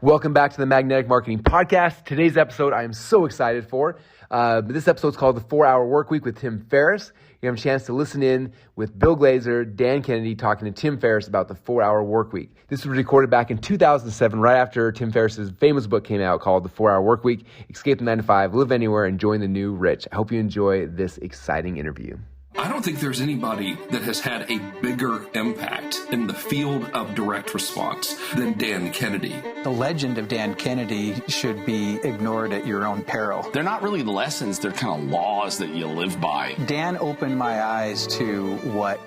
Welcome back to the Magnetic Marketing Podcast. Today's episode I am so excited for. This episode is called The 4-Hour Workweek with Tim Ferris. You have a chance to listen in with Bill Glazer, Dan Kennedy talking to Tim Ferris about the 4-Hour Workweek. This was recorded back in 2007, right after Tim Ferriss's famous book came out called The 4-Hour Workweek, Escape the 9 to 5, Live Anywhere, and Join the New Rich. I hope you enjoy this exciting interview. I don't think there's anybody that has had a bigger impact in the field of direct response than Dan Kennedy. The legend of Dan Kennedy should be ignored at your own peril. They're not really lessons, they're kind of laws that you live by. Dan opened my eyes to what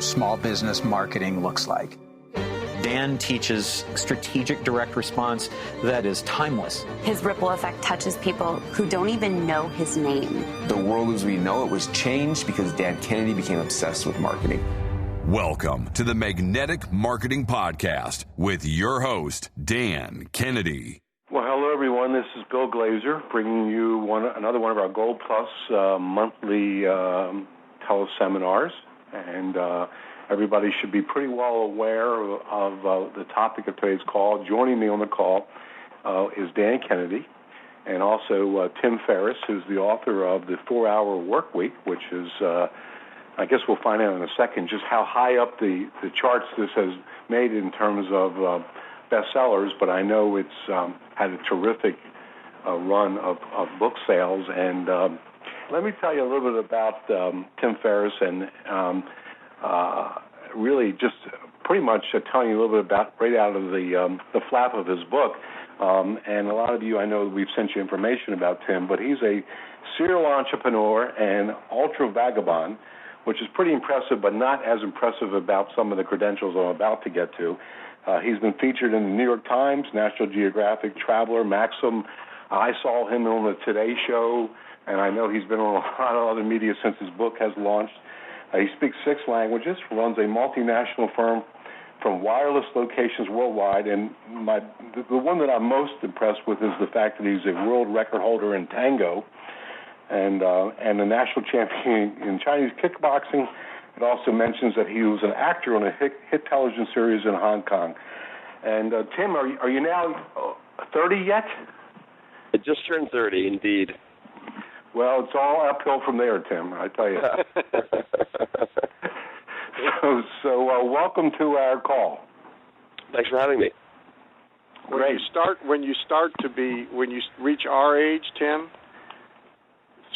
small business marketing looks like. Dan teaches strategic direct response that is timeless. His ripple effect touches people who don't even know his name. The world as we know it was changed because Dan Kennedy became obsessed with marketing. Welcome to the Magnetic Marketing Podcast with your host, Dan Kennedy. Well, hello, everyone. This is Bill Glazer bringing you another one of our Gold Plus monthly teleseminars. And everybody should be pretty well aware of the topic of today's call. Joining me on the call is Dan Kennedy and also Tim Ferris, who's the author of The 4-Hour Workweek, which is, I guess we'll find out in a second, just how high up the charts this has made in terms of bestsellers, but I know it's had a terrific run of book sales. And let me tell you a little bit about Tim Ferris and really just pretty much telling you a little bit about right out of the flap of his book. And a lot of you, I know we've sent you information about Tim, but he's a serial entrepreneur and ultra vagabond, which is pretty impressive, but not as impressive about some of the credentials I'm about to get to. He's been featured in the New York Times, National Geographic, Traveler, Maxim. I saw him on the Today Show, and I know he's been on a lot of other media since his book has launched. He speaks 6 languages, runs a multinational firm from wireless locations worldwide, and the one that I'm most impressed with is the fact that he's a world record holder in tango and a national champion in Chinese kickboxing. It also mentions that he was an actor on a hit television series in Hong Kong. And Tim, are you now 30 yet? I just turned 30, indeed. Well, it's all uphill from there, Tim, I tell you. So welcome to our call. Thanks for having me. When you reach our age, Tim,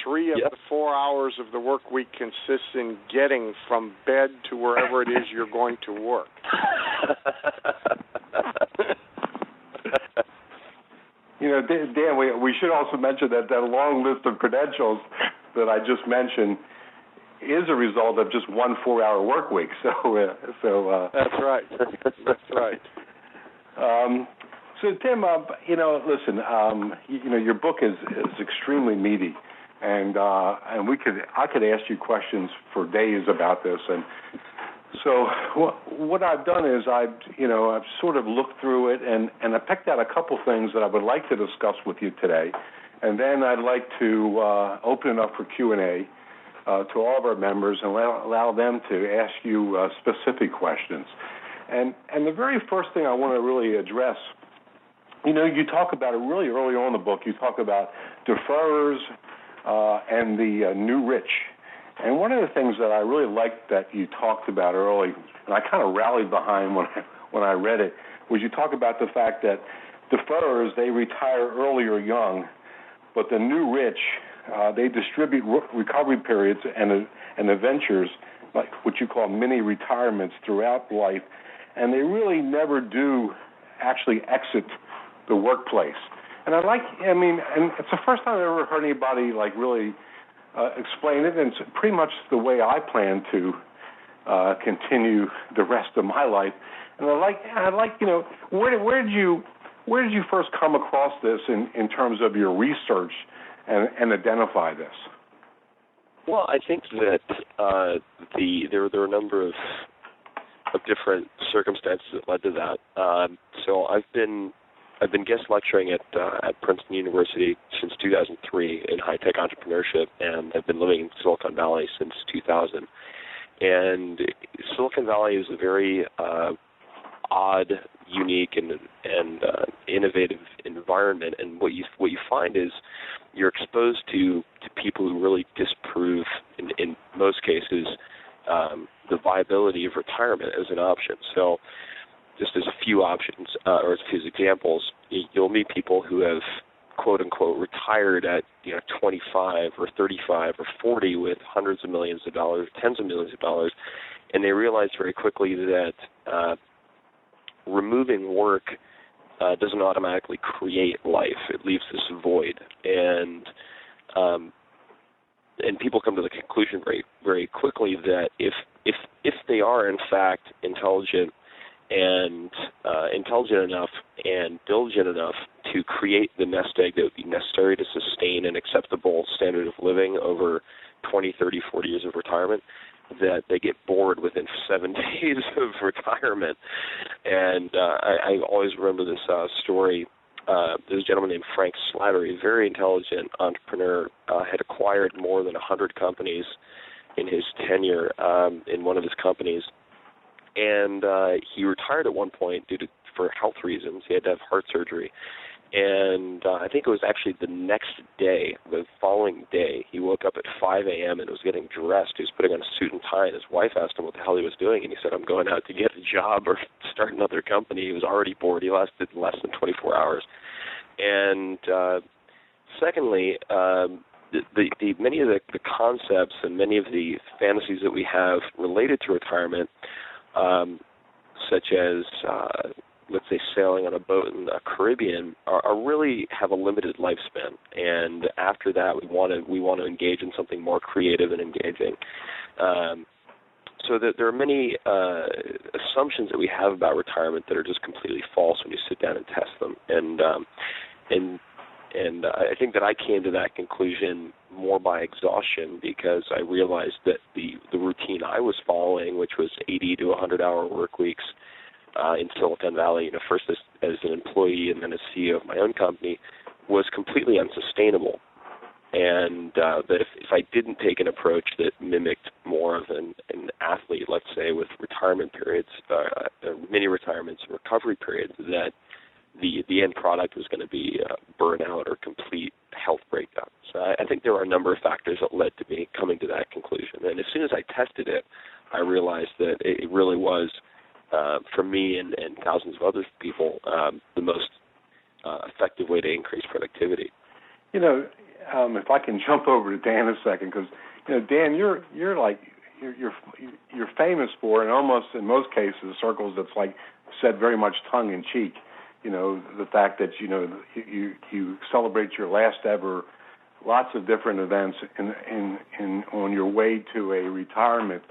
3 of the 4 hours of the work week consists in getting from bed to wherever it is you're going to work. You know, Dan, we should also mention that long list of credentials that I just mentioned is a result of just 1 4-hour work week. So that's right. That's right. So Tim, listen, your book is extremely meaty, and I could ask you questions for days about this. And so what I've done is I've sort of looked through it and I picked out a couple things that I would like to discuss with you today, and then I'd like to open it up for Q&A to all of our members and allow them to ask you specific questions. And the very first thing I want to really address, you talk about it really early on in the book. You talk about deferrers and the new rich. And one of the things that I really liked that you talked about early, and I kind of rallied behind when I read it, was you talk about the fact that deferrers, they retire early or young, but the new rich, they distribute recovery periods and the ventures, like what you call mini retirements throughout life, and they really never do actually exit the workplace. And and it's the first time I've ever heard anybody really explain it, and it's pretty much the way I plan to continue the rest of my life. And I'd like where did you first come across this in terms of your research and identify this? Well, I think that there were a number of different circumstances that led to that. So I've been guest lecturing at Princeton University since 2003 in high-tech entrepreneurship, and I've been living in Silicon Valley since 2000. And Silicon Valley is a very odd unique and innovative environment. And what you find is you're exposed to people who really disprove, in most cases, the viability of retirement as an option. So, just as a few options or as a few examples, you'll meet people who have quote unquote retired at 25 or 35 or 40 with hundreds of millions of dollars, tens of millions of dollars, and they realize very quickly that removing work doesn't automatically create life. It leaves this void, and people come to the conclusion very, very quickly that if they are in fact intelligent enough and diligent enough to create the nest egg that would be necessary to sustain an acceptable standard of living over 20, 30, 40 years of retirement, that they get bored within 7 days of retirement. And I always remember this story. There's a gentleman named Frank Slattery, a very intelligent entrepreneur, had acquired more than 100 companies in his tenure in one of his companies. And he retired at one point for health reasons. He had to have heart surgery. And I think it was actually the next day, the following day, he woke up at 5 a.m. and was getting dressed. He was putting on a suit and tie, and his wife asked him what the hell he was doing, and he said, I'm going out to get a job or start another company. He was already bored. He lasted less than 24 hours. And secondly, many of the concepts and many of the fantasies that we have related to retirement, such as let's say sailing on a boat in the Caribbean, are really have a limited lifespan. And after that, we want to engage in something more creative and engaging. So that there are many assumptions that we have about retirement that are just completely false when you sit down and test them. And I think that I came to that conclusion more by exhaustion, because I realized that the routine I was following, which was 80 to 100-hour work weeks in Silicon Valley, first as an employee and then as CEO of my own company, was completely unsustainable. And that if I didn't take an approach that mimicked more of an athlete, let's say, with retirement periods, mini retirements and recovery periods, that the end product was going to be burnout or complete health breakdown. So I think there were a number of factors that led to me coming to that conclusion. And as soon as I tested it, I realized that it really was, for me and thousands of other people, the most effective way to increase productivity. If I can jump over to Dan a second, because Dan, you're famous for, and almost in most cases, circles that's like said very much tongue in cheek. The fact that you celebrate your last ever, lots of different events in on your way to a retirement.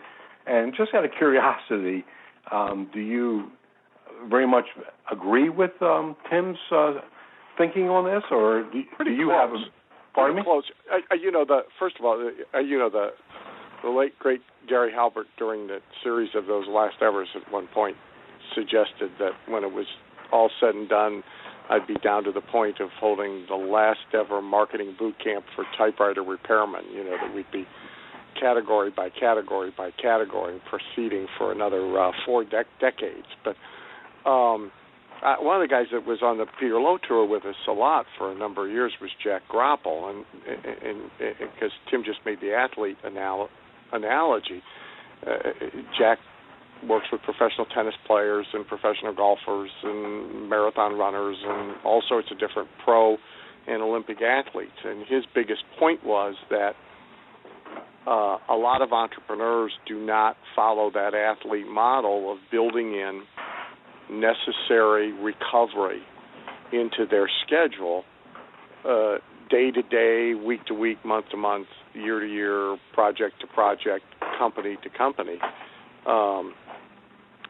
And just out of curiosity, do you very much agree with Tim's thinking on this, or do you have a? Pardon me? Close. First of all, the late great Gary Halbert, during the series of those last evers, at one point suggested that when it was all said and done, I'd be down to the point of holding the last ever marketing boot camp for typewriter repairmen. That we'd be category by category by category proceeding for another 4 decades. But one of the guys that was on the Peter Lowe tour with us a lot for a number of years was Jack Groppel, and because Tim just made the athlete analogy, Jack works with professional tennis players and professional golfers and marathon runners and all sorts of different pro and Olympic athletes. And his biggest point was that a lot of entrepreneurs do not follow that athlete model of building in necessary recovery into their schedule, day to day, week to week, month to month, year to year, project to project, company to company,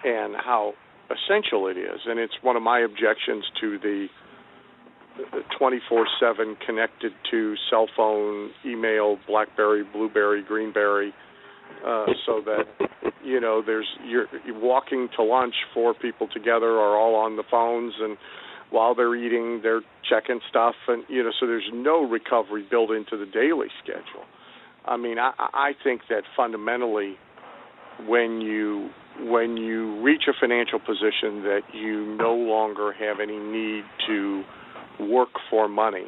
and how essential it is. And it's one of my objections to the 24/7 connected to cell phone, email, BlackBerry, Blueberry, Greenberry, so that you're walking to lunch, 4 people together are all on the phones, and while they're eating, they're checking stuff, and so there's no recovery built into the daily schedule. I mean, I think that fundamentally when you reach a financial position that you no longer have any need to work for money,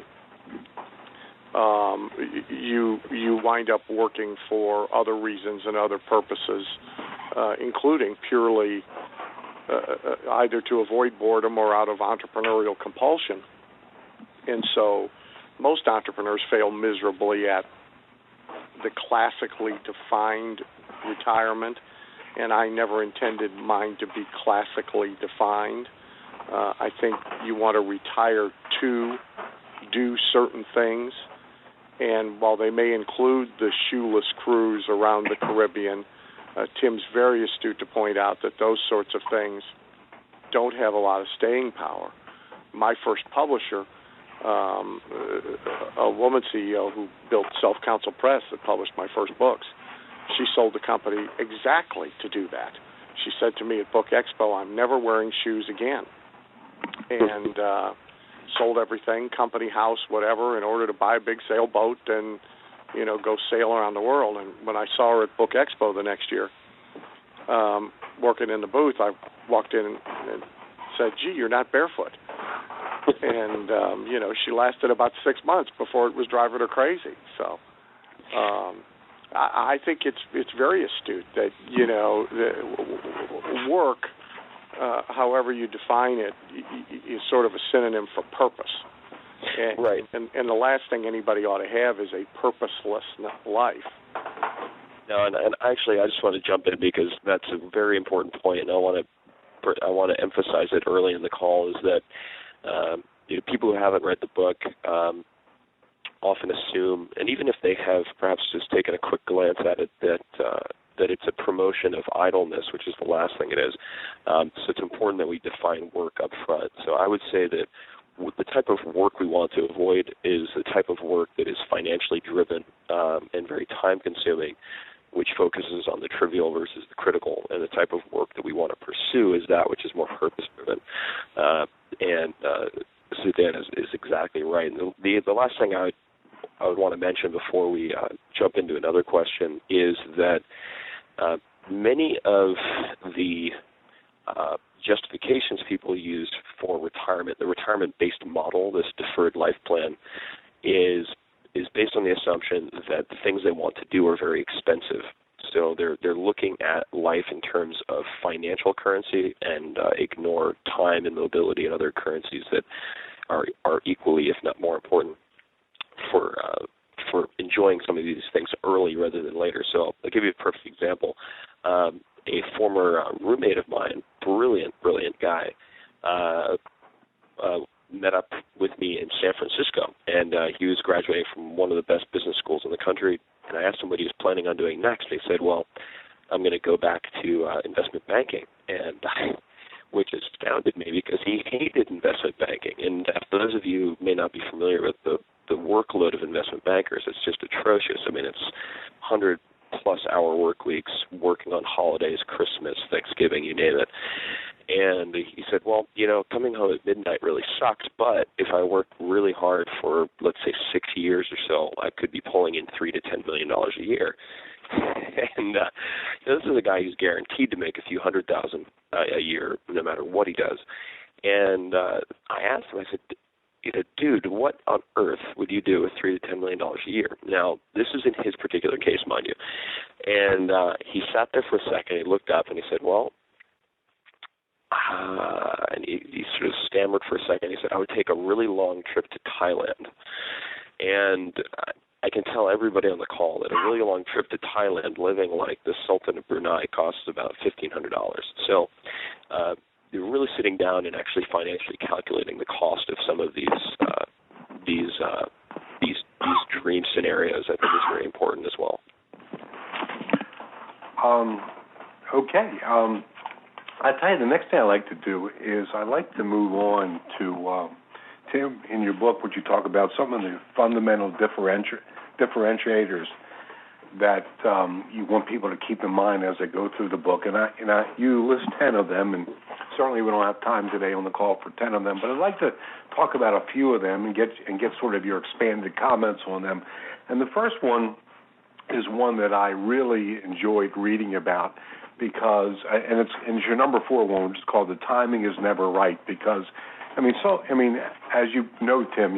you wind up working for other reasons and other purposes, including purely either to avoid boredom or out of entrepreneurial compulsion. And so most entrepreneurs fail miserably at the classically defined retirement, and I never intended mine to be classically defined. I think you want to retire to do certain things, and while they may include the shoeless cruise around the Caribbean, Tim's very astute to point out that those sorts of things don't have a lot of staying power. My first publisher, a woman CEO who built Self-Counsel Press that published my first books, she sold the company exactly to do that. She said to me at Book Expo, "I'm never wearing shoes again," and sold everything, company house, whatever, in order to buy a big sailboat and, go sail around the world. And when I saw her at Book Expo the next year, working in the booth, I walked in and said, "Gee, you're not barefoot." And, she lasted about 6 months before it was driving her crazy. So I think it's very astute that, the work, however you define it, is sort of a synonym for purpose. And, right. And the last thing anybody ought to have is a purposeless life. No, and actually, I just want to jump in because that's a very important point, and I want to emphasize it early in the call, is that people who haven't read the book often assume, and even if they have perhaps just taken a quick glance at it, that it's a promotion of idleness, which is the last thing it is. So it's important that we define work up front. So I would say that the type of work we want to avoid is the type of work that is financially driven and very time-consuming, which focuses on the trivial versus the critical, and the type of work that we want to pursue is that which is more purpose-driven. So Dan is exactly right. And the last thing I would want to mention before we jump into another question is that many of the justifications people use for retirement, the retirement-based model, this deferred life plan, is based on the assumption that the things they want to do are very expensive. So they're looking at life in terms of financial currency and ignore time and mobility and other currencies that are equally, if not more important, for enjoying some of these things early rather than later. So I'll give you a perfect example. A former roommate of mine, brilliant guy, met up with me in San Francisco, and he was graduating from one of the best business schools in the country, and I asked him what he was planning on doing next. He said, "Well, I'm going to go back to investment banking," and which astounded me because he hated investment banking. And for those of you who may not be familiar with the workload of investment bankers, it's just atrocious. I mean, it's 100-plus hour work weeks, working on holidays, Christmas, Thanksgiving, you name it. And he said, "Well, coming home at midnight really sucks, but if I work really hard for, let's say, 6 years or so, I could be pulling in $3 to $10 million a year." And this is a guy who's guaranteed to make a few $100,000 a year, no matter what he does. And I asked him, I said, "Dude, what on earth would you do with $3 to $10 million a year?" Now, this is in his particular case, mind you. And he sat there for a second, he looked up, and he said, "Well," and he sort of stammered for a second. He said, "I would take a really long trip to Thailand." And I can tell everybody on the call that a really long trip to Thailand, living like the Sultan of Brunei, costs about $1,500. So you're really sitting down and actually financially calculating the cost of some of these dream scenarios. I think is very important as well. Okay. I tell you, the next thing I like to do is I like to move on to Tim. In your book, would you talk about some of the fundamental differentiators that you want people to keep in mind as they go through the book? And you list 10 of them, and certainly we don't have time today on the call for 10 of them, but I'd like to talk about a few of them and get sort of your expanded comments on them. And the first one is one that I really enjoyed reading about, because, and it's your number 4 one, which is called "The Timing Is Never Right." Because, as you know, Tim,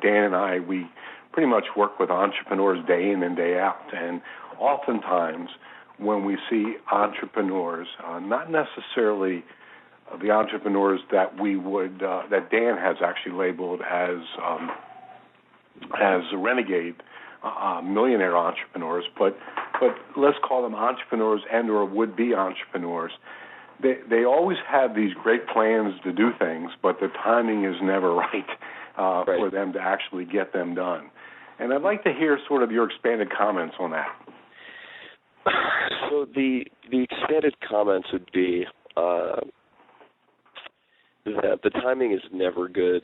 Dan and I, we pretty much work with entrepreneurs day in and day out, and oftentimes when we see entrepreneurs, not necessarily the entrepreneurs that we would that Dan has actually labeled as renegade millionaire entrepreneurs, but let's call them entrepreneurs and/or would-be entrepreneurs. They always have these great plans to do things, but the timing is never right for them to actually get them done. And I'd like to hear sort of your expanded comments on that. So the expanded comments would be that the timing is never good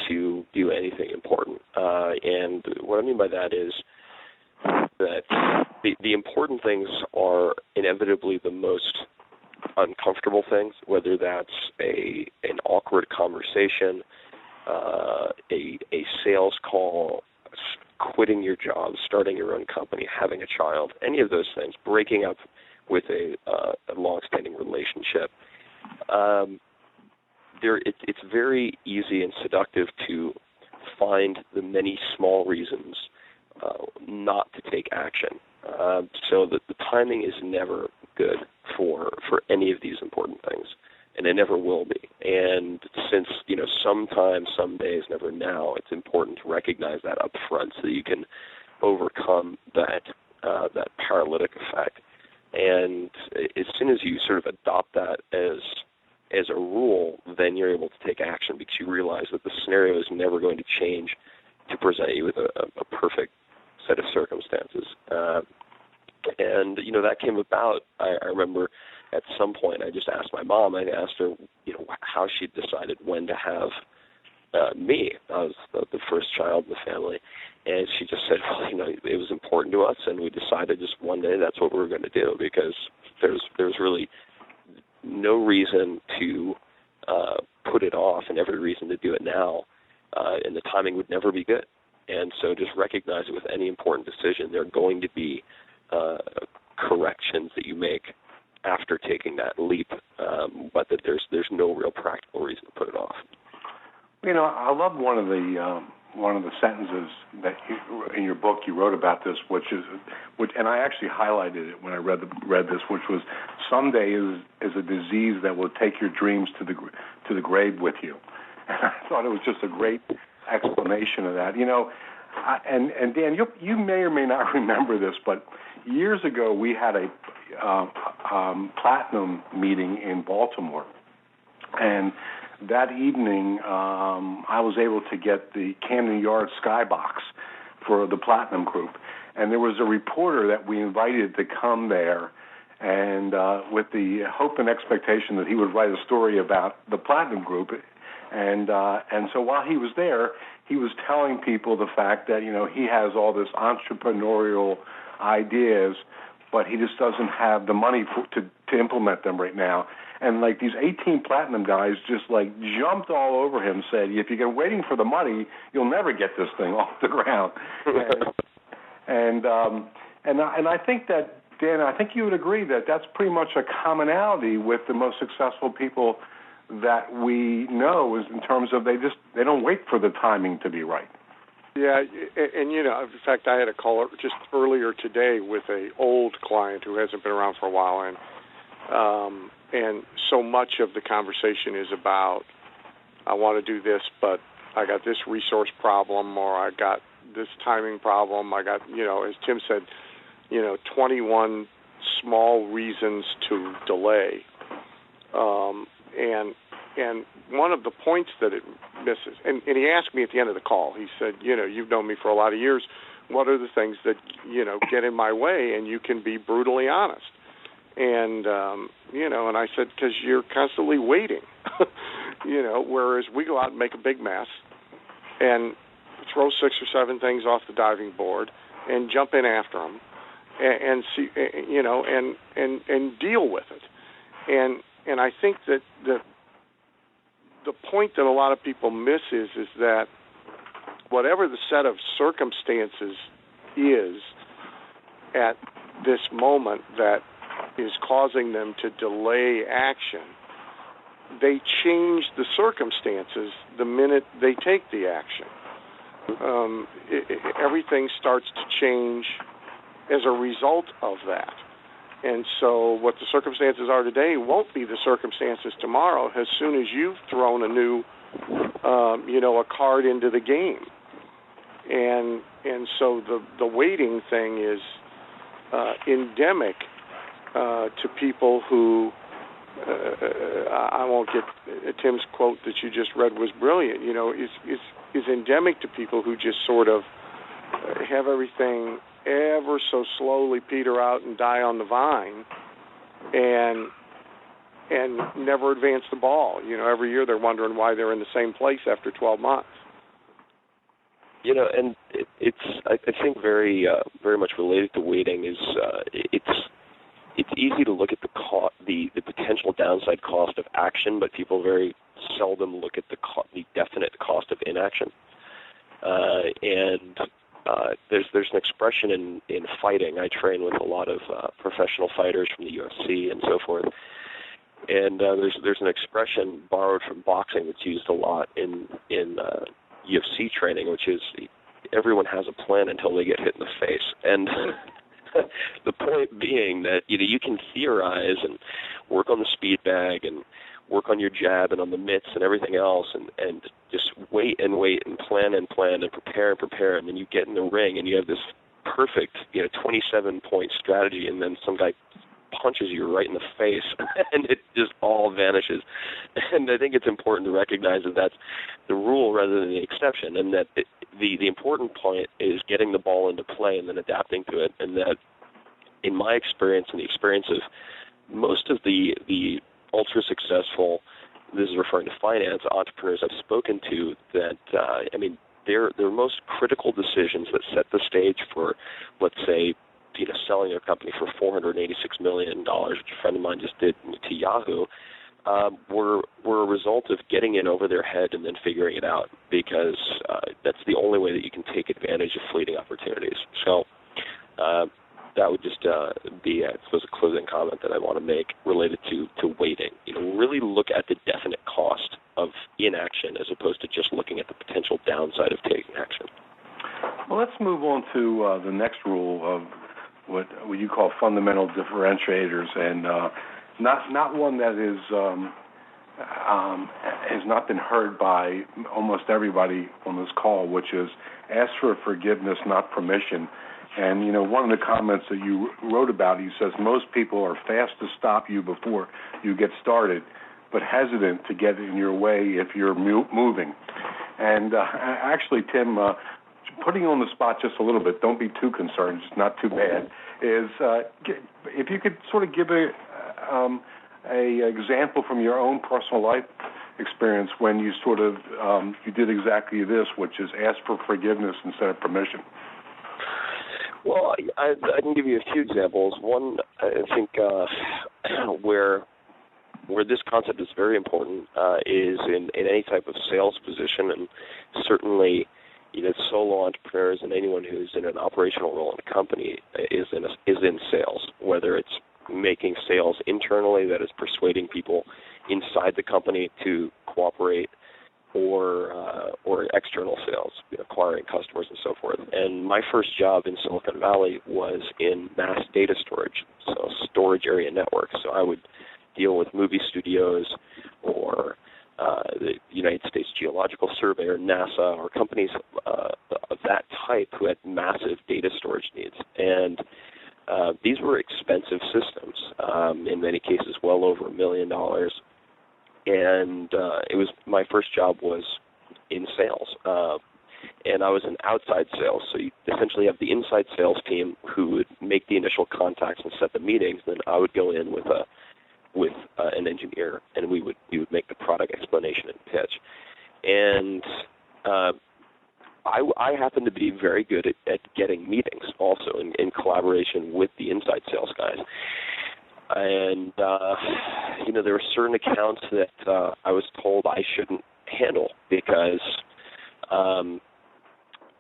to do anything important. And what I mean by that is that the important things are inevitably the most uncomfortable things, whether that's an awkward conversation, a sales call, quitting your job, starting your own company, having a child, any of those things, breaking up with a long-standing relationship. It's very easy and seductive to find the many small reasons not to take action. So the timing is never good for any of these important things, and it never will be. And since, sometimes, some days, never now, it's important to recognize that up front so that you can overcome that paralytic effect. And as soon as you sort of adopt that as a rule, then you're able to take action because you realize that the scenario is never going to change to present you with a perfect set of circumstances. And that came about, I remember at some point I just asked my mom, I asked her, how she decided when to have me. I was the first child in the family. And she just said, well, it was important to us, and we decided just one day that's what we were going to do because there's really no reason to put it off and every reason to do it now, and the timing would never be good. And so just recognize that with any important decision, there are going to be corrections that you make after taking that leap, but that there's no real practical reason to put it off. I love one of the sentences that in your book you wrote about this, which and I actually highlighted it when I read this, which was, "Someday is a disease that will take your dreams to the grave with you." And I thought it was just a great explanation of that. And Dan, you may or may not remember this, but years ago we had a platinum meeting in Baltimore, and that evening I was able to get the Camden Yard skybox for the platinum group, and there was a reporter that we invited to come there, and with the hope and expectation that he would write a story about the platinum group. And so while he was there, he was telling people the fact that, he has all this entrepreneurial ideas, but he just doesn't have the money to implement them right now. And like these 18 platinum guys just like jumped all over him, said, if you're waiting for the money, you'll never get this thing off the ground. And I think that, Dan, I think you would agree that that's pretty much a commonality with the most successful people that we know, is in terms of they don't wait for the timing to be right. Yeah, and in fact, I had a call just earlier today with an old client who hasn't been around for a while, and so much of the conversation is about, I want to do this, but I got this resource problem, or I got this timing problem, I got, as Tim said, 21 small reasons to delay. And one of the points that it misses, and he asked me at the end of the call, he said, you've known me for a lot of years, what are the things that, get in my way? And you can be brutally honest. And, and I said, because you're constantly waiting, whereas we go out and make a big mess and throw 6 or 7 things off the diving board and jump in after them and see, and deal with it. And I think that the point that a lot of people miss is that whatever the set of circumstances is at this moment that is causing them to delay action, they change the circumstances the minute they take the action. Everything starts to change as a result of that. And so what the circumstances are today won't be the circumstances tomorrow as soon as you've thrown a new, a card into the game. And so the waiting thing is endemic to people who, I won't get, Tim's quote that you just read was brilliant, is endemic to people who just sort of have everything ever so slowly peter out and die on the vine and never advance the ball. Every year they're wondering why they're in the same place after 12 months. And it's I think very much related to waiting is it's easy to look at the potential downside cost of action, but people very seldom look at the definite cost of inaction. There's an expression in fighting. I train with a lot of professional fighters from the UFC and so forth. And there's an expression borrowed from boxing that's used a lot in UFC training, which is everyone has a plan until they get hit in the face. And the point being that you can theorize and work on the speed bag and work on your jab and on the mitts and everything else and just wait and plan and prepare, and then you get in the ring and you have this perfect 27-point strategy, and then some guy punches you right in the face and it just all vanishes. And I think it's important to recognize that that's the rule rather than the exception, and that the important point is getting the ball into play and then adapting to it. And that in my experience and the experience of most of the ultra successful, this is referring to finance, entrepreneurs I've spoken to, that their most critical decisions that set the stage for, let's say, selling their company for $486 million, which a friend of mine just did to Yahoo, were a result of getting in over their head and then figuring it out, because that's the only way that you can take advantage of fleeting opportunities. So that would just be, I suppose, a closing comment that I want to make related to waiting. Really look at the definite cost of inaction as opposed to just looking at the potential downside of taking action. Well, let's move on to the next rule of what you call fundamental differentiators, and not one that is has not been heard by almost everybody on this call, which is ask for forgiveness, not permission. And, one of the comments that you wrote about, he says, most people are fast to stop you before you get started, but hesitant to get in your way if you're moving. And actually, Tim, putting you on the spot just a little bit, don't be too concerned, it's not too bad, is if you could sort of give a example from your own personal life experience when you sort of, you did exactly this, which is ask for forgiveness instead of permission. Well, I can give you a few examples. One, I think, where this concept is very important is in any type of sales position, and certainly, solo entrepreneurs and anyone who's in an operational role in a company is in sales, whether it's making sales internally, that is persuading people inside the company to cooperate, or external sales, acquiring customers and so forth. And my first job in Silicon Valley was in mass data storage, so storage area networks. So I would deal with movie studios or the United States Geological Survey or NASA or companies of that type who had massive data storage needs. And these were expensive systems, in many cases well over $1 million. And it was my first job was in sales, and I was in outside sales. So you essentially have the inside sales team who would make the initial contacts and set the meetings. Then I would go in with an engineer, and we would make the product explanation and pitch. And I happen to be very good at getting meetings also in collaboration with the inside sales guys. And, there were certain accounts that I was told I shouldn't handle because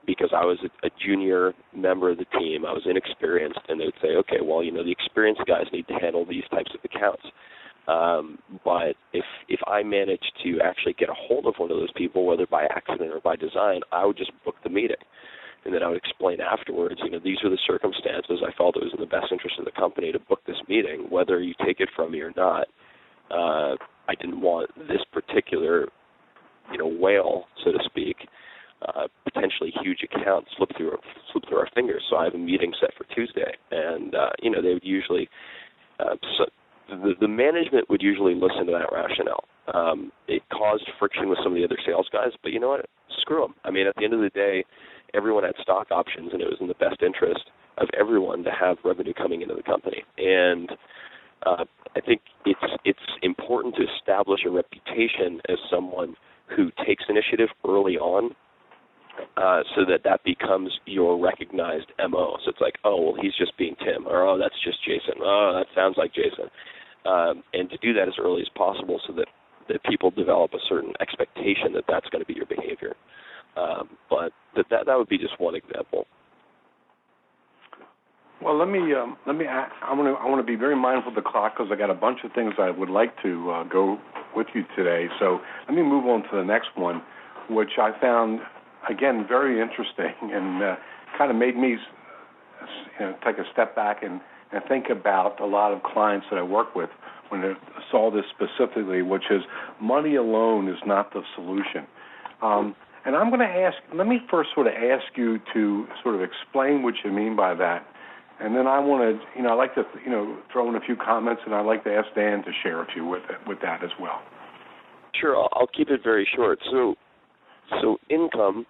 because I was a junior member of the team. I was inexperienced, and they would say, okay, well, the experienced guys need to handle these types of accounts. But if I managed to actually get a hold of one of those people, whether by accident or by design, I would just book the meeting. And then I would explain afterwards, these are the circumstances. I felt it was in the best interest of the company to book this meeting, whether you take it from me or not. I didn't want this particular, whale, so to speak, potentially huge account slip through our fingers. So I have a meeting set for Tuesday, and they would usually, the management would usually listen to that rationale. It caused friction with some of the other sales guys, but you know what? Screw them. I mean, at the end of the day, everyone had stock options, and it was in the best interest of everyone to have revenue coming into the company. And I think it's important to establish a reputation as someone who takes initiative early on, so that becomes your recognized MO. So it's like, oh, well, he's just being Tim, or oh, that's just Jason. Oh, that sounds like Jason. And to do that as early as possible, so that people develop a certain expectation that that's going to be your behavior. But that would be just one example. Well, I want to be very mindful of the clock because I got a bunch of things I would like to go with you today. So let me move on to the next one, which I found, again, very interesting and kind of made me take a step back and think about a lot of clients that I work with when I saw this specifically, which is money alone is not the solution. And I'm going to let me first sort of ask you to sort of explain what you mean by that. And then I want to, I'd like to, throw in a few comments, and I'd like to ask Dan to share a few with that as well. Sure, I'll keep it very short. So income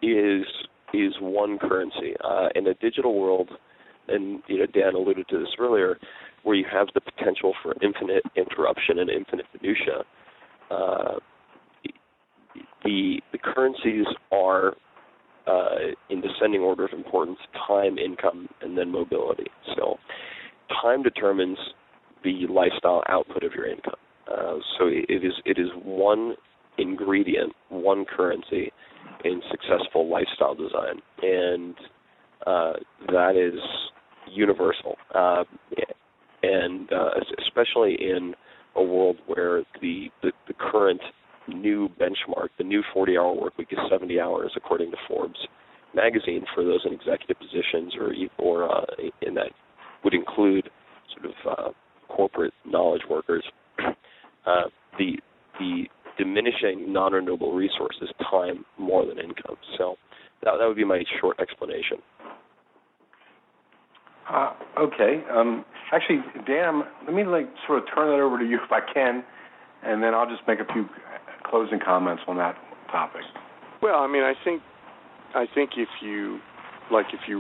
is one currency in a digital world, and Dan alluded to this earlier, where you have the potential for infinite interruption and infinite minutia. The currencies are, in descending order of importance, time, income, and then mobility. So time determines the lifestyle output of your income. So it is one ingredient, one currency in successful lifestyle design, and that is universal. And especially in a world where the current new benchmark, the new 40-hour work week is 70 hours, according to Forbes magazine, for those in executive positions or in that would include sort of corporate knowledge workers. The diminishing non-renewable resource is time more than income. So that would be my short explanation. Okay. Actually, Dan, let me sort of turn that over to you if I can, and then I'll just make a few closing comments on that topic. Well, I mean, I think if you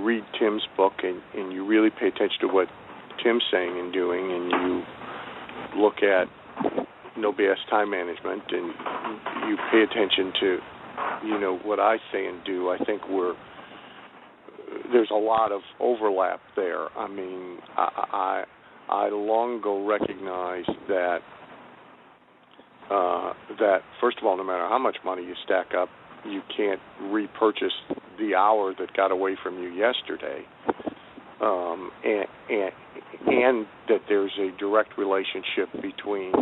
read Tim's book and you really pay attention to what Tim's saying and doing, and you look at no BS time management, and you pay attention to what I say and do, I think there's a lot of overlap there. I mean, I long ago recognized that first of all, no matter how much money you stack up, you can't repurchase the hour that got away from you yesterday, and that there's a direct relationship between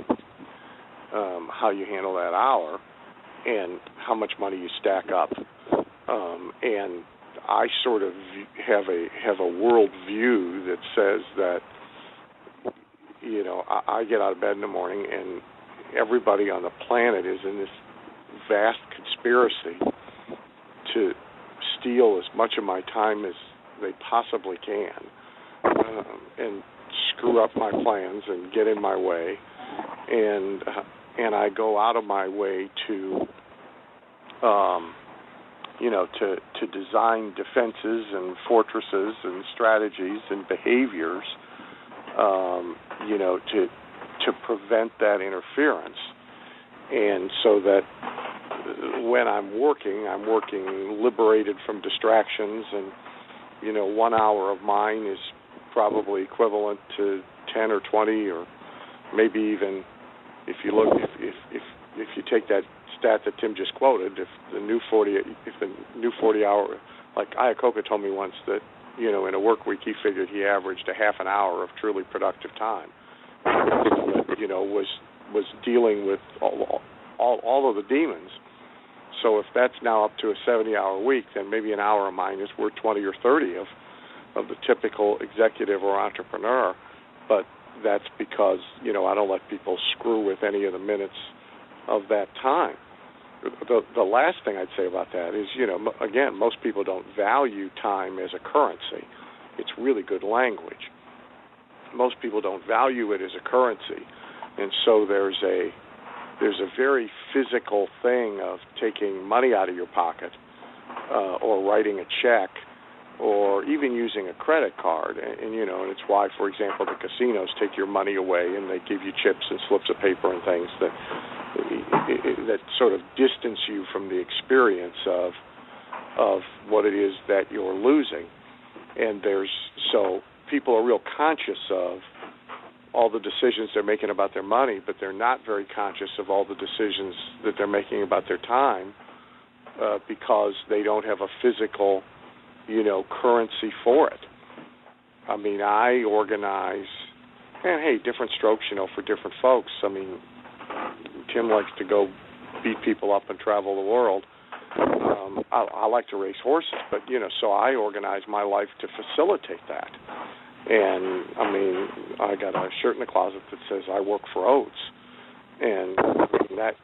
how you handle that hour and how much money you stack up. And I sort of have a world view that says that I get out of bed in the morning and everybody on the planet is in this vast conspiracy to steal as much of my time as they possibly can, and screw up my plans and get in my way, and I go out of my way to to design defenses and fortresses and strategies and behaviors, to prevent that interference. And so that when I'm working liberated from distractions, and 1 hour of mine is probably equivalent to 10 or 20, or maybe even if you take that stat that Tim just quoted, if the new 40 hour, like Iacocca told me once that, in a work week he figured he averaged a half an hour of truly productive time. Was dealing with all of the demons. So if that's now up to a 70-hour week, then maybe an hour of mine is worth 20 or 30 of the typical executive or entrepreneur. But that's because, I don't let people screw with any of the minutes of that time. The last thing I'd say about that is, again, most people don't value time as a currency. It's really good language. Most people don't value it as a currency. And so there's a very physical thing of taking money out of your pocket or writing a check or even using a credit card. And it's why, for example, the casinos take your money away and they give you chips and slips of paper and things that sort of distance you from the experience of what it is that you're losing. And so people are real conscious of all the decisions they're making about their money, but they're not very conscious of all the decisions that they're making about their time because they don't have a physical, currency for it. I mean, I organize, and hey, different strokes, for different folks. I mean, Tim likes to go beat people up and travel the world. I like to race horses, but, so I organize my life to facilitate that. And, I mean, I got a shirt in the closet that says I work for Oates. And that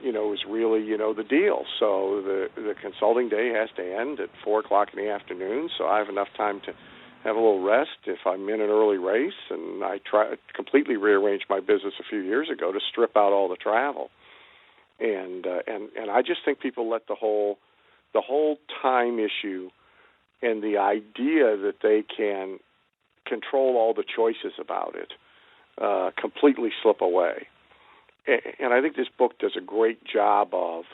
is really, the deal. So the consulting day has to end at 4 o'clock in the afternoon, so I have enough time to have a little rest if I'm in an early race. And I completely rearranged my business a few years ago to strip out all the travel. And I just think people let the whole time issue and the idea that they can control all the choices about it completely slip away. And I think this book does a great job of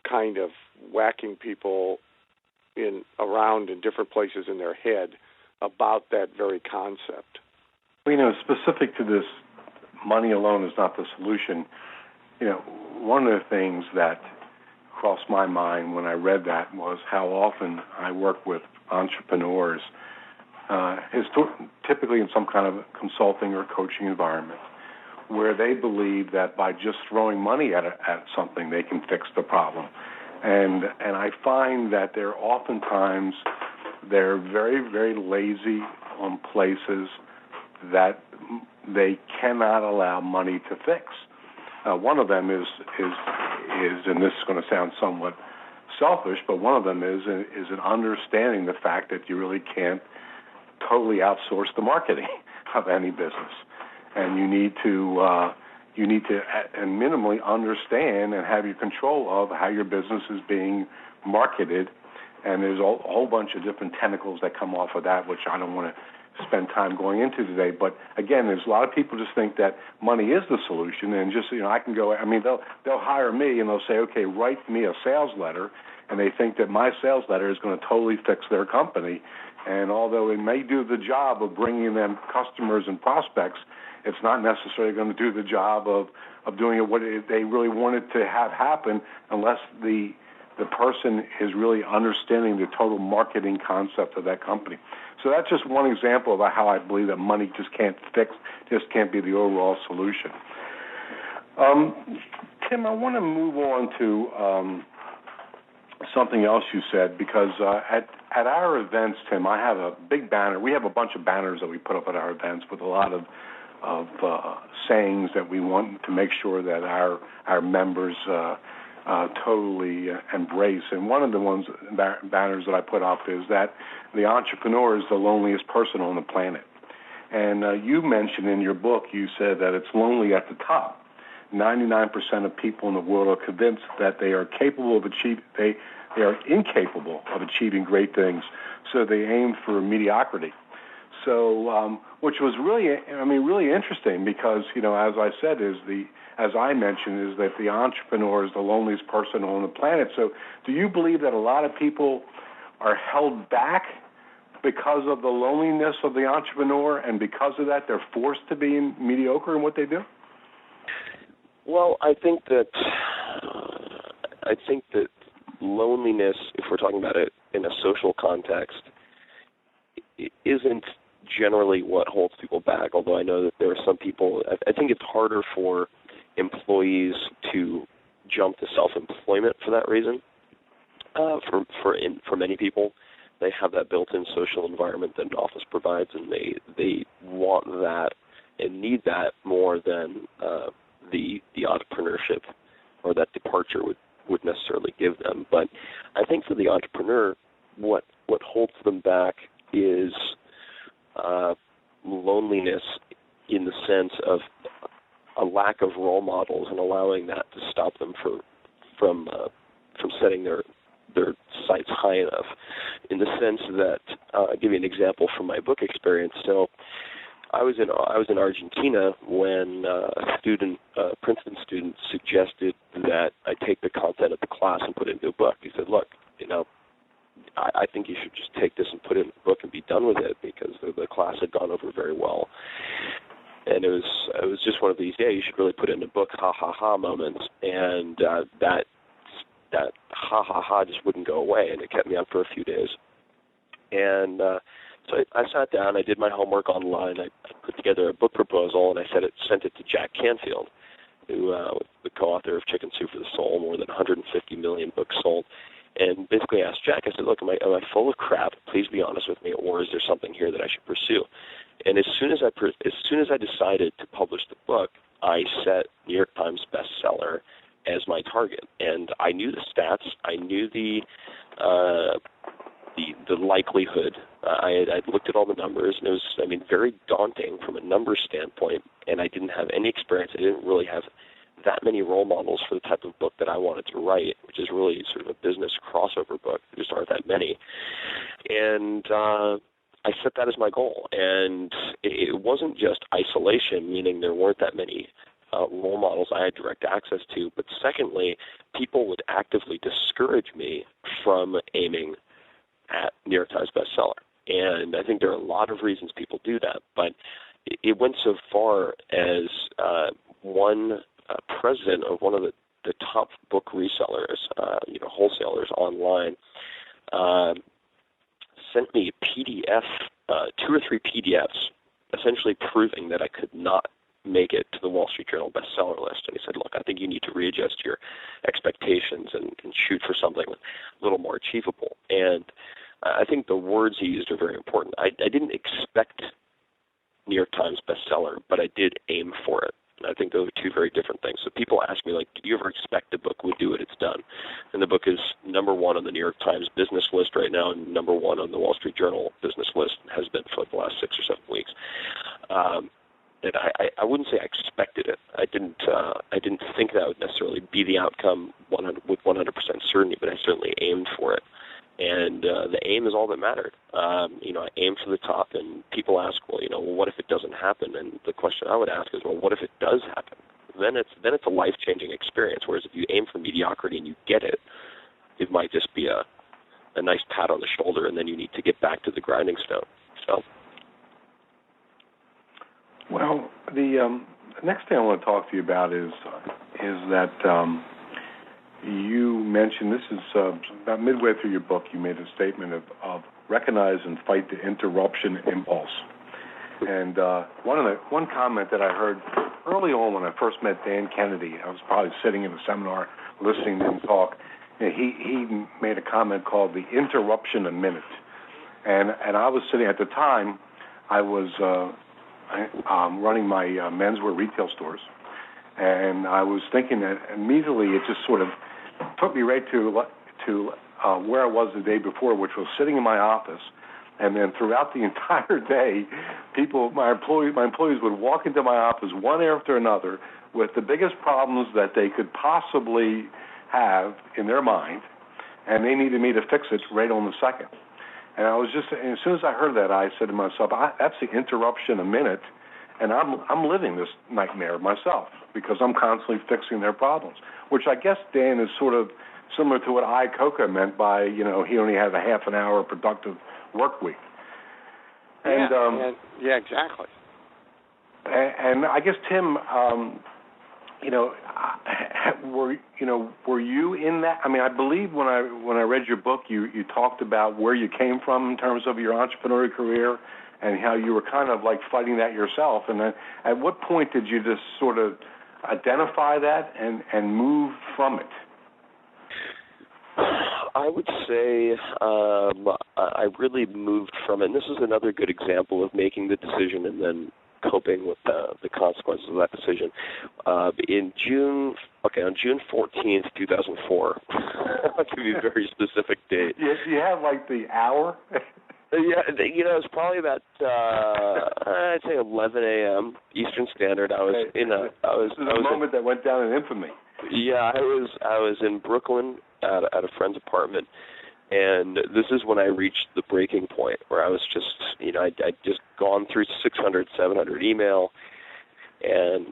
kind of whacking people around in different places in their head about that very concept. Specific to this, money alone is not the solution. One of the things that crossed my mind when I read that was how often I work with entrepreneurs, typically in some kind of consulting or coaching environment, where they believe that by just throwing money at something, they can fix the problem. And I find that they're very, very lazy on places that they cannot allow money to fix. One of them is, and this is going to sound somewhat selfish, but one of them is an understanding the fact that you really can't totally outsource the marketing of any business, and you need to and minimally understand and have your control of how your business is being marketed. And there's a whole bunch of different tentacles that come off of that, which I don't want to spend time going into today. But again, there's a lot of people just think that money is the solution, and just I can go. I mean, they'll hire me and they'll say, okay, write me a sales letter, and they think that my sales letter is going to totally fix their company. And although it may do the job of bringing them customers and prospects, it's not necessarily going to do the job of doing what they really wanted to have happen, unless the person is really understanding the total marketing concept of that company. So that's just one example of how I believe that money just can't be the overall solution. Tim, I want to move on to something else you said, because at our events, Tim, I have a big banner. We have a bunch of banners that we put up at our events with a lot of sayings that we want to make sure that our members totally embrace. And one of the banners that I put up is that the entrepreneur is the loneliest person on the planet. And you mentioned in your book, you said that it's lonely at the top. 99% of people in the world are convinced that they are incapable of achieving great things, so they aim for mediocrity. So, which was really interesting, because as I said, as I mentioned, is that the entrepreneur is the loneliest person on the planet. So, do you believe that a lot of people are held back because of the loneliness of the entrepreneur, and because of that, they're forced to be mediocre in what they do? Well, I think that I think that loneliness, if we're talking about it in a social context, isn't generally what holds people back, although I know that there are some people, I think it's harder for employees to jump to self-employment for that reason. For many people, they have that built-in social environment that an office provides, and they want that and need that more than the entrepreneurship or that departure would necessarily give them. But I think for the entrepreneur, what holds them back is loneliness, in the sense of a lack of role models and allowing that to stop them from setting their sights high enough. In the sense that, I'll give you an example from my book experience. So I was in Argentina when a Princeton student suggested that I take the content of the class and put it into a book. He said, "Look, I think you should just take this and put it in a book and be done with it," because the class had gone over very well. And it was just one of these, you should really put it in a book, ha ha ha moments, and that ha ha ha just wouldn't go away, and it kept me up for a few days. And so I sat down, I did my homework online, I put together a book proposal, and I sent it to Jack Canfield, who the co-author of Chicken Soup for the Soul, more than 150 million books sold. And basically asked Jack, I said, "Look, am I full of crap? Please be honest with me, or is there something here that I should pursue?" And as soon as I decided to publish the book, I set New York Times bestseller as my target. And I knew the stats, I knew the likelihood. I looked at all the numbers, and it was, very daunting from a numbers standpoint. And I didn't have any experience. I didn't really have that many role models for the type of book that I wanted to write, which is really sort of a business crossover book. There just aren't that many. And I set that as my goal. And it wasn't just isolation, meaning there weren't that many role models I had direct access to, but secondly, people would actively discourage me from aiming at New York Times bestseller. And I think there are a lot of reasons people do that, but it went so far as one president of one of the top book resellers, wholesalers online, sent me a PDF, 2 or 3 PDFs, essentially proving that I could not make it to the Wall Street Journal bestseller list. And he said, "Look, I think you need to readjust your expectations and shoot for something a little more achievable." And I think the words he used are very important. I didn't expect New York Times bestseller, but I did aim for it. And I think those are two very different things. So people ask me, did you ever expect the book would do it? It's done. And the book is #1 on the New York Times business list right now, and #1 on the Wall Street Journal business list, and has been for the last 6 or 7 weeks. And I wouldn't say I expected it. I didn't think that would necessarily be the outcome with 100% certainty, but I certainly aimed for it. And the aim is all that mattered. I aimed for the top, and people ask, well, what if it doesn't happen? And the question I would ask is, well, what if it does happen? Then it's a life-changing experience. Whereas if you aim for mediocrity and you get it, it might just be a nice pat on the shoulder, and then you need to get back to the grinding stone. So. Well, the next thing I want to talk to you about is that you mentioned, this is about midway through your book, you made a statement of recognize and fight the interruption impulse. And one comment that I heard early on when I first met Dan Kennedy, I was probably sitting in a seminar listening to him talk, and he made a comment called the interruption a minute. And I was sitting, at the time, I was running my menswear retail stores, and I was thinking that immediately it just sort of took me right to where I was the day before, which was sitting in my office. And then throughout the entire day, my employees would walk into my office one after another with the biggest problems that they could possibly have in their mind, and they needed me to fix it right on the second. And as soon as I heard that, I said to myself, that's the interruption a minute, and I'm living this nightmare myself because I'm constantly fixing their problems, which I guess, Dan, is sort of similar to what Iacocca meant by, he only had a half an hour productive work week. And, yeah, exactly. And I guess, Tim, were you in that? I mean, I believe when I read your book, you talked about where you came from in terms of your entrepreneurial career and how you were kind of like fighting that yourself. And then at what point did you just sort of identify that and move from it? I would say I really moved from it. And this is another good example of making the decision and then coping with the consequences of that decision. On June 14th, 2004, I'll give you a very specific date. You have like the hour? Yeah, it's probably about I'd say 11 a.m. Eastern Standard. I was the moment that went down in infamy. Yeah, I was in Brooklyn at a friend's apartment. And this is when I reached the breaking point where I was just, I'd just gone through 600, 700 email, and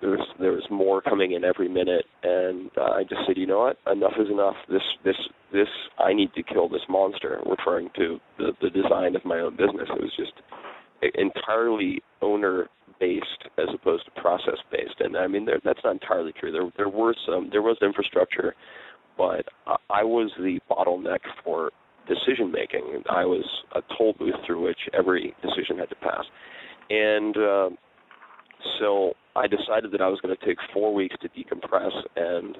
there was more coming in every minute. And I just said, you know what, enough is enough. This I need to kill this monster, referring to the design of my own business. It was just entirely owner-based as opposed to process-based. And I mean, that's not entirely true. There was infrastructure, but I was the bottleneck for decision-making. I was a toll booth through which every decision had to pass. And so I decided that I was going to take 4 weeks to decompress, and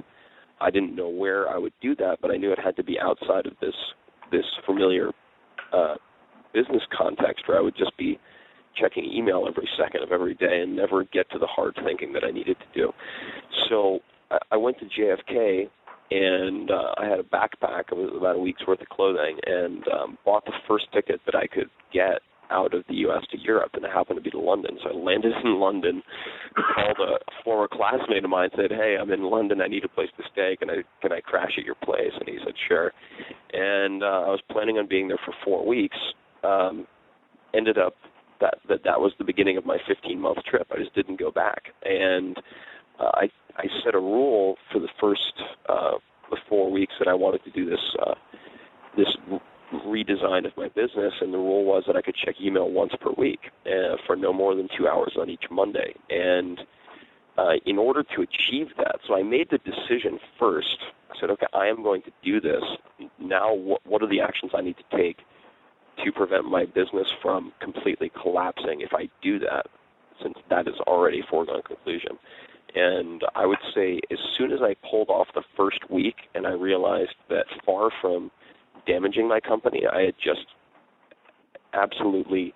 I didn't know where I would do that, but I knew it had to be outside of this familiar business context where I would just be checking email every second of every day and never get to the hard thinking that I needed to do. So I went to JFK, and I had a backpack. It was about a week's worth of clothing, and bought the first ticket that I could get out of the U.S. to Europe, and it happened to be to London. So I landed in London, called a former classmate of mine, said, hey, I'm in London. I need a place to stay. Can I crash at your place? And he said, sure. And I was planning on being there for 4 weeks. Ended up that was the beginning of my 15-month trip. I just didn't go back. And I set a rule for the first the 4 weeks that I wanted to do this redesign of my business, and the rule was that I could check email once per week for no more than 2 hours on each Monday. And in order to achieve that, so I made the decision first. I said, okay, I am going to do this. Now what are the actions I need to take to prevent my business from completely collapsing if I do that, since that is already a foregone conclusion? And I would say as soon as I pulled off the first week and I realized that far from damaging my company, I had just absolutely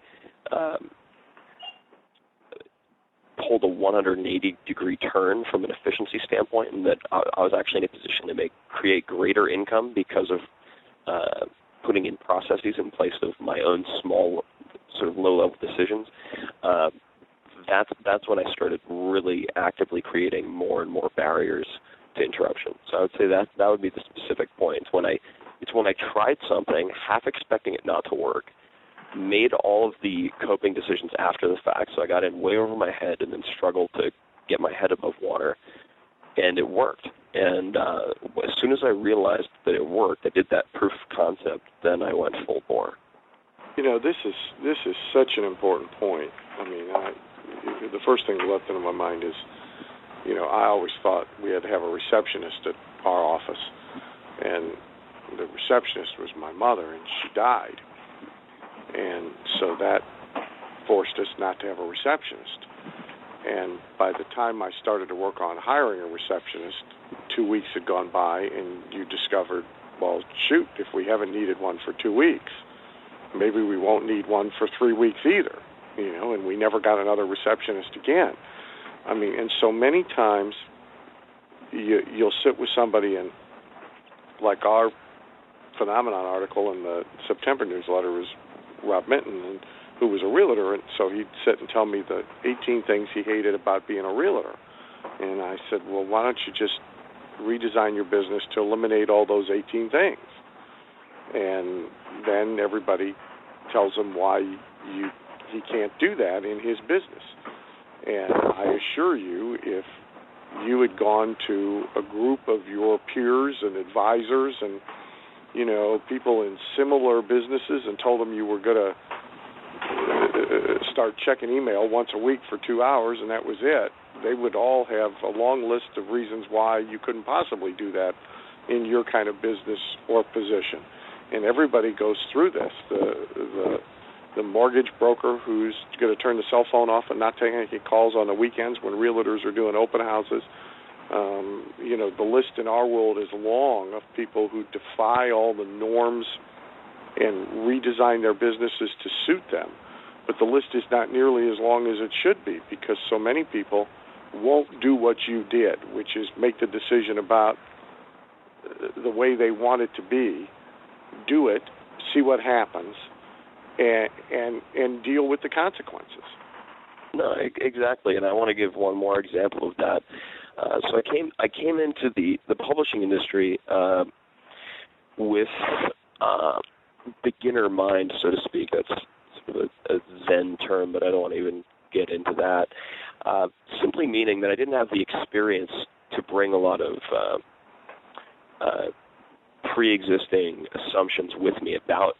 pulled a 180-degree turn from an efficiency standpoint, and that I was actually in a position to create greater income because of putting in processes in place of my own small, sort of low-level decisions. That's when I started really actively creating more and more barriers to interruption. So I would say that would be the specific point. It's when I tried something, half expecting it not to work, made all of the coping decisions after the fact, so I got in way over my head and then struggled to get my head above water, and it worked. And as soon as I realized that it worked, I did that proof of concept, then I went full bore. This is such an important point. I mean, the first thing that leapt into my mind is, I always thought we had to have a receptionist at our office, and the receptionist was my mother, and she died. And so that forced us not to have a receptionist. And by the time I started to work on hiring a receptionist, 2 weeks had gone by, and you discovered, well, shoot, if we haven't needed one for 2 weeks, maybe we won't need one for 3 weeks either, and we never got another receptionist again. I mean, and so many times you'll sit with somebody, and like our phenomenon article in the September newsletter was Rob Minton, who was a realtor, and so he'd sit and tell me the 18 things he hated about being a realtor. And I said, well, why don't you just redesign your business to eliminate all those 18 things? And then everybody tells him why he can't do that in his business. And I assure you, if you had gone to a group of your peers and advisors and, people in similar businesses and told them you were going to start checking email once a week for 2 hours and that was it, they would all have a long list of reasons why you couldn't possibly do that in your kind of business or position. And everybody goes through this. The mortgage broker who's going to turn the cell phone off and not take any calls on the weekends when realtors are doing open houses. The list in our world is long of people who defy all the norms and redesign their businesses to suit them. But the list is not nearly as long as it should be because so many people won't do what you did, which is make the decision about the way they want it to be, do it, see what happens, and deal with the consequences. No, exactly, and I want to give one more example of that. So I came into the publishing industry with beginner mind, so to speak. That's sort of a Zen term, but I don't want to even get into that. Simply meaning that I didn't have the experience to bring a lot of pre-existing assumptions with me about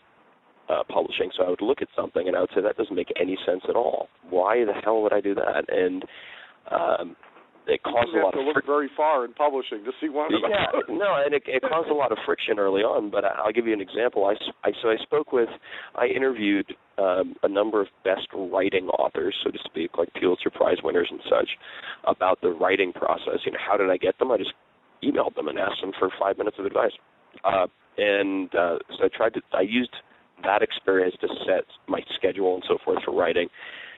publishing. So I would look at something and I would say, that doesn't make any sense at all. Why the hell would I do that? And it caused a lot of friction. You have to look very far in publishing to see one of them. Yeah, no, and it caused a lot of friction early on, but I'll give you an example. I interviewed a number of best writing authors, so to speak, like Pulitzer Prize winners and such, about the writing process. How did I get them? I just emailed them and asked them for 5 minutes of advice. So I used that experience to set my schedule and so forth for writing.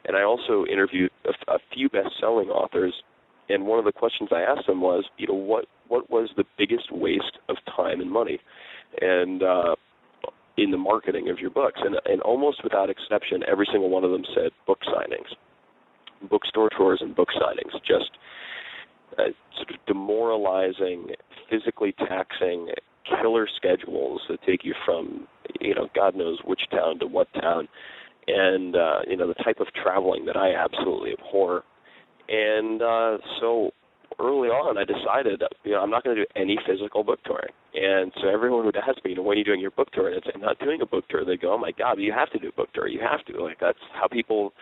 And I also interviewed a few best-selling authors, and one of the questions I asked them was, what was the biggest waste of time and money and in the marketing of your books? And almost without exception, every single one of them said book signings, bookstore tours and book signings, just sort of demoralizing, physically taxing, killer schedules that take you from, God knows which town to what town, and, the type of traveling that I absolutely abhor. And so early on I decided, I'm not going to do any physical book touring. And so everyone would ask me, when are you doing your book tour? And I'd say, I'm not doing a book tour. They go, oh, my God, you have to do a book tour. You have to. Like, that's how people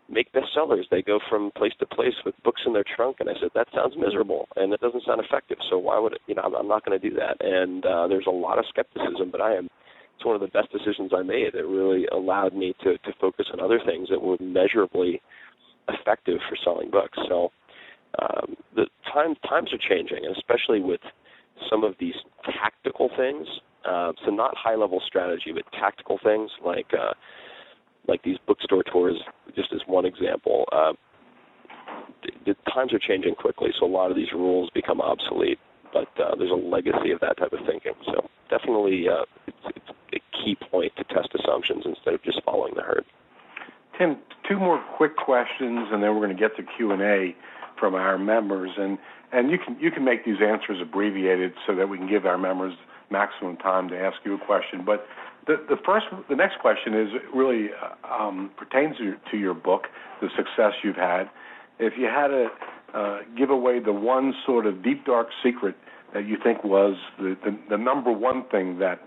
make bestsellers. They go from place to place with books in their trunk. And I said, that sounds miserable, and it doesn't sound effective. So why would it, I'm not going to do that. And there's a lot of skepticism, but it's one of the best decisions I made. It really allowed me to focus on other things that were measurably effective for selling books. So the times are changing, and especially with some of these tactical things. So not high-level strategy, but tactical things like these bookstore tours, just as one example. The times are changing quickly, so a lot of these rules become obsolete, but there's a legacy of that type of thinking. So definitely it's a key point to test assumptions instead of just following the herd. Tim, 2 more quick questions, and then we're going to get to Q&A from our members. And you can make these answers abbreviated so that we can give our members maximum time to ask you a question. But the next question is really pertains to your book, the success you've had. If you had to give away the one sort of deep, dark secret that you think was the number one thing that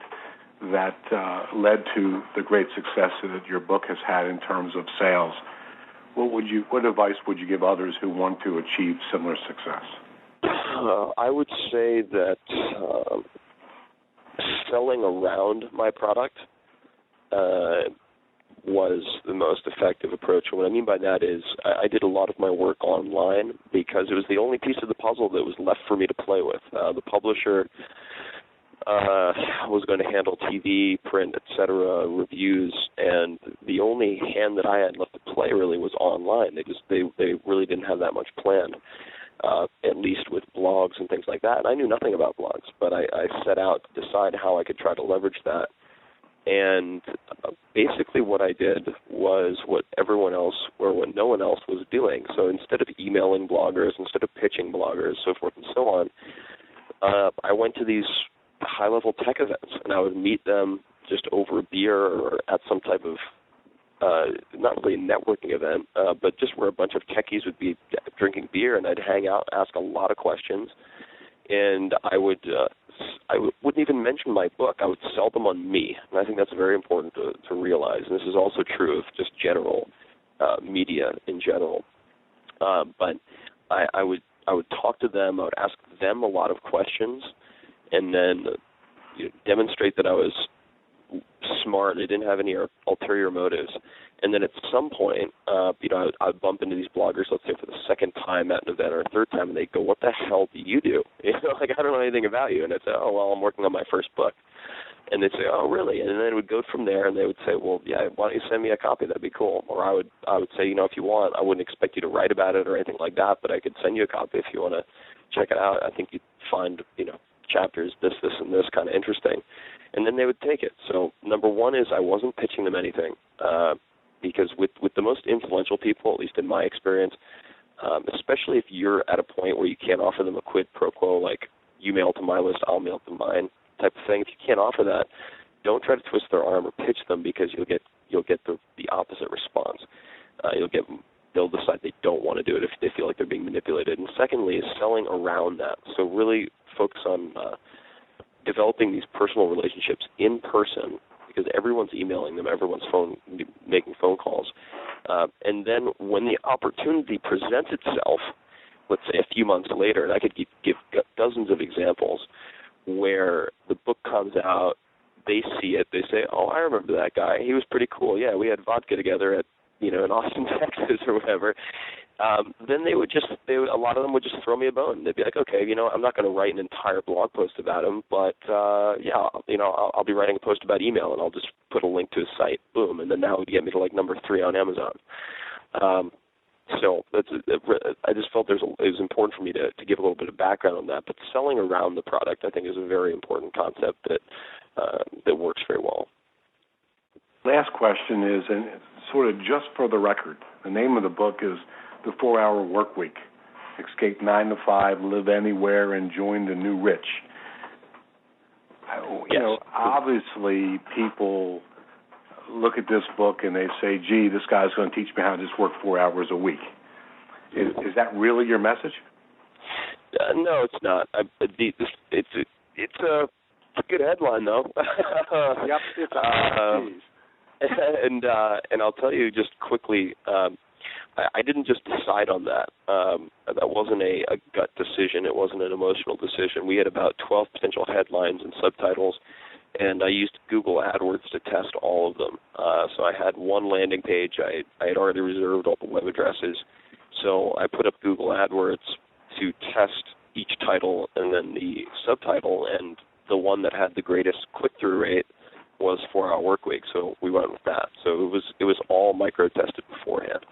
led to the great success that your book has had in terms of sales, what advice would you give others who want to achieve similar success? I would say that selling around my product was the most effective approach. And what I mean by that is I did a lot of my work online because it was the only piece of the puzzle that was left for me to play with. The publisher was going to handle TV, print, etc., reviews, and the only hand that I had left to play really was online. They really didn't have that much planned, at least with blogs and things like that. And I knew nothing about blogs, but I set out to decide how I could try to leverage that. And basically what I did was what everyone else or what no one else was doing. So instead of emailing bloggers, instead of pitching bloggers, so forth and so on, I went to these high-level tech events, and I would meet them just over a beer or at some type of, not really a networking event, but just where a bunch of techies would be drinking beer, and I'd hang out, ask a lot of questions, and I wouldn't even mention my book. I would sell them on me, and I think that's very important to realize. And this is also true of just general media in general. But I would talk to them. I would ask them a lot of questions, and then demonstrate that I was smart. I didn't have any ulterior motives. And then at some point, I'd bump into these bloggers, let's say for the second time at an event or a third time, and they'd go, "What the hell do you do?" Like, I don't know anything about you. And I'd say, "Oh, well, I'm working on my first book." And they'd say, "Oh, really?" And then it would go from there, and they would say, "Well, yeah, why don't you send me a copy? That'd be cool." Or I would say, if you want, I wouldn't expect you to write about it or anything like that, but I could send you a copy if you want to check it out. I think you'd find, chapters, this, and this kind of interesting. And then they would take it. So number one is I wasn't pitching them anything. Because with the most influential people, at least in my experience, especially if you're at a point where you can't offer them a quid pro quo, like you mail to my list, I'll mail to mine type of thing, if you can't offer that, don't try to twist their arm or pitch them, because you'll get the opposite response. They'll decide they don't want to do it if they feel like they're being manipulated. And secondly is selling around that. So really focus on developing these personal relationships in person, because everyone's emailing them, everyone's making phone calls. And then when the opportunity presents itself, let's say a few months later, and I could give dozens of examples where the book comes out, they see it, they say, "Oh, I remember that guy. He was pretty cool. Yeah, we had vodka together at, in Austin, Texas or whatever." Then a lot of them would just throw me a bone. They'd be like, "Okay, I'm not going to write an entire blog post about him, but I'll be writing a post about email, and I'll just put a link to his site." Boom, and then that would get me to like number 3 on Amazon. So I just felt it was important for me to give a little bit of background on that. But selling around the product, I think, is a very important concept that works very well. Last question is, and sort of just for the record, the name of the book is The 4-Hour Workweek. Escape 9 to 5, live anywhere, and join the new rich. Obviously people look at this book and they say, "Gee, this guy's going to teach me how to just work 4 hours a week." Is that really your message? No, it's not. It's a good headline, though. Yep, and I'll tell you just quickly, I didn't just decide on that. That wasn't a gut decision. It wasn't an emotional decision. We had about 12 potential headlines and subtitles, and I used Google AdWords to test all of them. So I had one landing page. I had already reserved all the web addresses. So I put up Google AdWords to test each title and then the subtitle, and the one that had the greatest click-through rate was 4-Hour Workweek, so we went with that. So it was all micro-tested beforehand.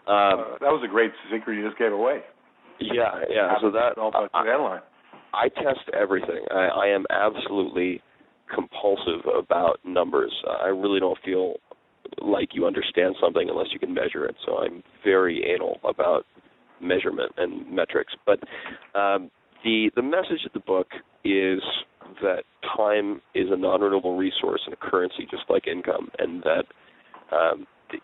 That was a great secret you just gave away. Yeah. So that headline. I test everything. I am absolutely compulsive about numbers. I really don't feel like you understand something unless you can measure it. So I'm very anal about measurement and metrics. But the message of the book is that time is a non-renewable resource and a currency just like income, and that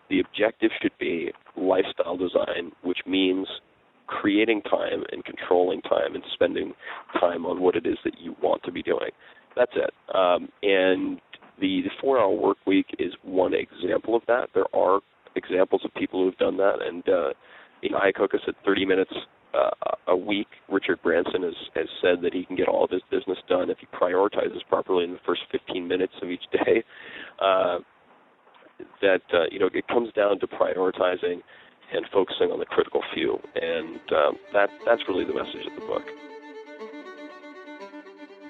the objective should be lifestyle design, which means creating time and controlling time and spending time on what it is that you want to be doing. That's it. And the 4-Hour Workweek is one example of that. There are examples of people who have done that, and Iacocca said 30 minutes a week. Richard Branson has said that he can get all of his business done if he prioritizes properly in the first 15 minutes of each day. It comes down to prioritizing and focusing on the critical few, and that's really the message of the book.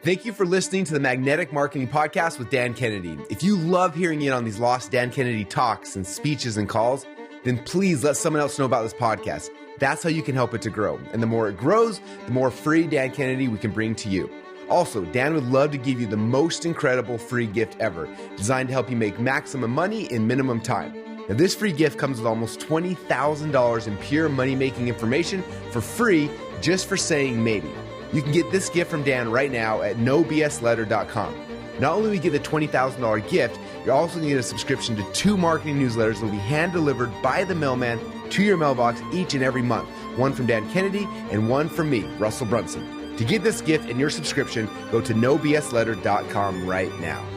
Thank you for listening to the Magnetic Marketing Podcast with Dan Kennedy. If you love hearing in on these lost Dan Kennedy talks and speeches and calls, then please let someone else know about this podcast. That's how you can help it to grow. And the more it grows, the more free Dan Kennedy we can bring to you. Also, Dan would love to give you the most incredible free gift ever, designed to help you make maximum money in minimum time. Now, this free gift comes with almost $20,000 in pure money-making information for free just for saying maybe. You can get this gift from Dan right now at nobsletter.com. Not only will you get the $20,000 gift, you're also going to get a subscription to 2 marketing newsletters that will be hand-delivered by the mailman to your mailbox each and every month. One from Dan Kennedy and one from me, Russell Brunson. To get this gift and your subscription, go to nobsletter.com right now.